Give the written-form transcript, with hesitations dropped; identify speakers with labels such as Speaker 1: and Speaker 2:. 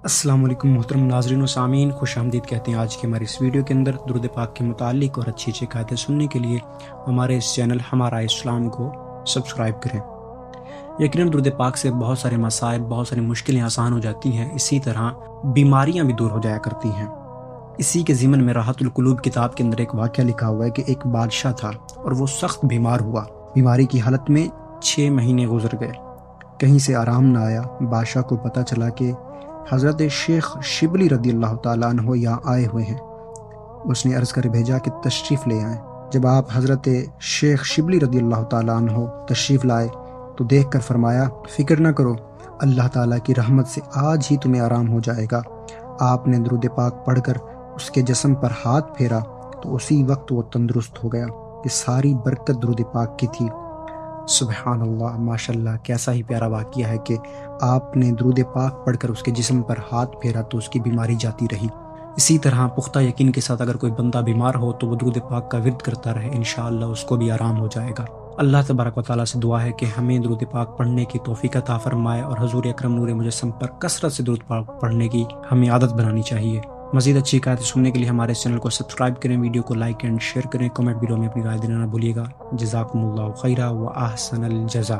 Speaker 1: السلام علیکم محترم ناظرین و سامعین، خوش آمدید کہتے ہیں آج کی ہماری اس ویڈیو کے اندر۔ درود پاک کے متعلق اور اچھی اچھی قاعدے سننے کے لیے ہمارے اس چینل ہمارا اسلام کو سبسکرائب کریں۔ یقیناً درود پاک سے بہت سارے مسائل، بہت ساری مشکلیں آسان ہو جاتی ہیں، اسی طرح بیماریاں بھی دور ہو جایا کرتی ہیں۔ اسی کے ضمن میں راحت القلوب کتاب کے اندر ایک واقعہ لکھا ہوا ہے کہ ایک بادشاہ تھا اور وہ سخت بیمار ہوا۔ بیماری کی حالت میں 6 مہینے گزر گئے، کہیں سے آرام نہ آیا۔ بادشاہ کو پتہ چلا کہ حضرت شیخ شبلی رضی اللہ تعالیٰ عنہ یہاں آئے ہوئے ہیں۔ اس نے عرض کر بھیجا کہ تشریف لے آئیں۔ جب آپ حضرت شیخ شبلی رضی اللہ تعالیٰ عنہ تشریف لائے تو دیکھ کر فرمایا، فکر نہ کرو، اللہ تعالیٰ کی رحمت سے آج ہی تمہیں آرام ہو جائے گا۔ آپ نے درود پاک پڑھ کر اس کے جسم پر ہاتھ پھیرا تو اسی وقت وہ تندرست ہو گیا۔ یہ ساری برکت درود پاک کی تھی۔ سبحان اللہ، ماشاءاللہ، کیسا ہی پیارا واقعہ ہے کہ آپ نے درود پاک پڑھ کر اس کے جسم پر ہاتھ پھیرا تو اس کی بیماری جاتی رہی۔ اسی طرح پختہ یقین کے ساتھ اگر کوئی بندہ بیمار ہو تو وہ درود پاک کا ورد کرتا رہے، انشاءاللہ اس کو بھی آرام ہو جائے گا۔ اللہ تبارک و تعالیٰ سے دعا ہے کہ ہمیں درود پاک پڑھنے کی توفیق عطا فرمائے اور حضور اکرم نور مجسم پر کثرت سے درود پاک پڑھنے کی ہمیں عادت بنانی چاہیے۔ مزید اچھی قاعدیں سننے کے لیے ہمارے چینل کو سبسکرائب کریں، ویڈیو کو لائک اینڈ شیئر کریں، کمنٹ بیلو میں اپنی رائے دینا نہ بھولیے گا۔ جزاکم اللہ خیرا و احسن الجزا۔